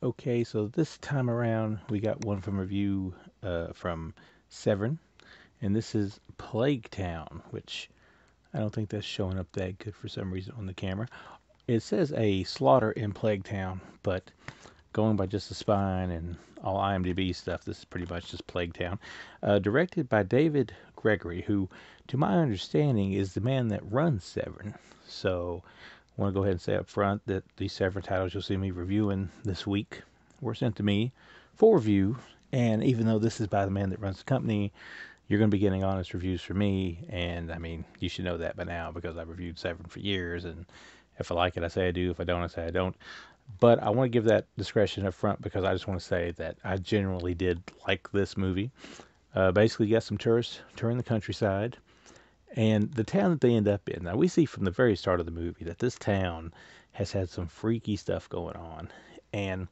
Okay, so this time around we got one from review from Severn, and this is Plague Town, which I don't think that's showing up that good for some reason on the camera. It says a slaughter in Plague Town, but going by just the spine and all IMDb stuff, this is pretty much just Plague Town. Directed by David Gregory, who, to my understanding, is the man that runs Severn. So I want to go ahead and say up front that these Severn titles you'll see me reviewing this week were sent to me for review. And even though this is by the man that runs the company, you're going to be getting honest reviews from me. And I mean, you should know that by now because I've reviewed Severn for years. And if I like it, I say I do. If I don't, I say I don't. But I want to give that discretion up front because I just want to say that I generally did like this movie. Basically, you got some tourists touring the countryside, and the town that they end up in. Now, we see from the very start of the movie that this town has had some freaky stuff going on, and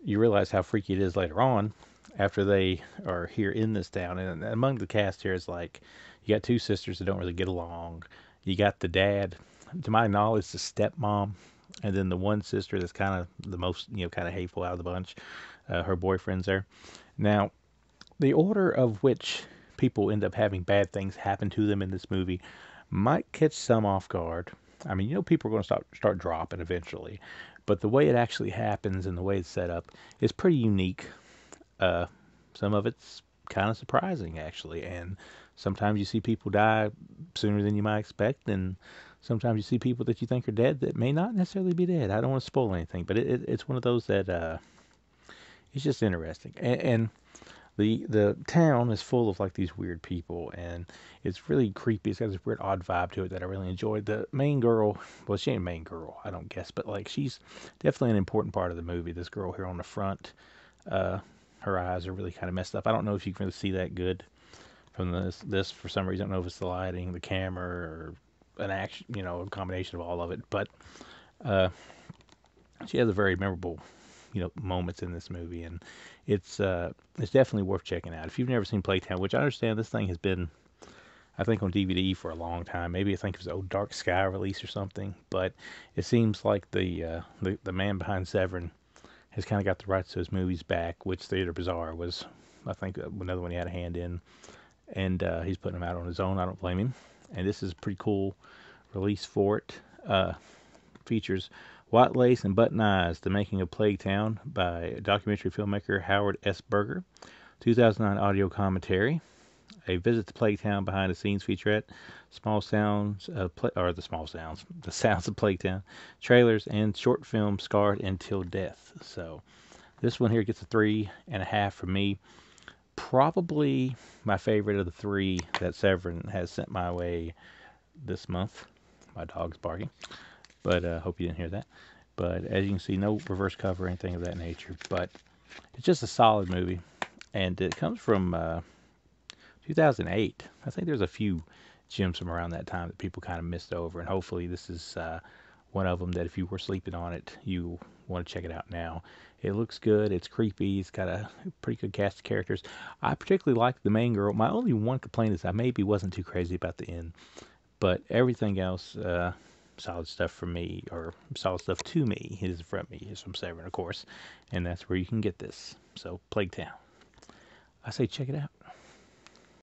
you realize how freaky it is later on after they are here in this town. And among the cast here is like you got two sisters that don't really get along. You got the dad, to my knowledge, the stepmom, and then the one sister that's kind of the most, kind of hateful out of the bunch. Her boyfriend's there. Now, the order of which people end up having bad things happen to them in this movie might catch some off guard. I mean, people are going to start dropping eventually, but the way it actually happens and the way it's set up is pretty unique. Some of it's kind of surprising, actually, and sometimes you see people die sooner than you might expect, and sometimes you see people that you think are dead that may not necessarily be dead. I don't want to spoil anything, but it's one of those that it's just interesting. And the town is full of like these weird people, and it's really creepy. It's got this weird odd vibe to it that I really enjoyed. The main girl, well, she ain't a main girl, I don't guess, but like she's definitely an important part of the movie. This girl here on the front, uh, her eyes are really kind of messed up. I don't know if you can really see that good from this for some reason. I don't know if it's the lighting, the camera, or an action, a combination of all of it. But uh, she has a very memorable moments in this movie, and it's definitely worth checking out if you've never seen Playtown, which I understand this thing has been, I think, on DVD for a long time. Maybe I think it was a Dark Sky release or something, but it seems like the man behind Severn has kind of got the rights to his movies back, which Theater Bizarre was, I think, another one he had a hand in, and he's putting them out on his own. I don't blame him, and this is a pretty cool release for it. Features White Lace and Button Eyes, The Making of Plague Town by documentary filmmaker Howard S. Berger. 2009 audio commentary. A visit to Plague Town behind the scenes featurette. Small sounds of the sounds of Plague Town. Trailers and short film Scarred Until Death. So this one here gets a 3.5 from me. Probably my favorite of the three that Severn has sent my way this month. My dog's barking. But hope you didn't hear that. But as you can see, no reverse cover or anything of that nature. But it's just a solid movie. And it comes from 2008. I think there's a few gems from around that time that people kind of missed over. And hopefully this is one of them that if you were sleeping on it, you want to check it out now. It looks good. It's creepy. It's got a pretty good cast of characters. I particularly like the main girl. My only one complaint is I maybe wasn't too crazy about the end. But everything else, solid stuff from me, or solid stuff to me, is from me, is from Severn, of course, and that's where you can get this. So, Plague Town. I say check it out.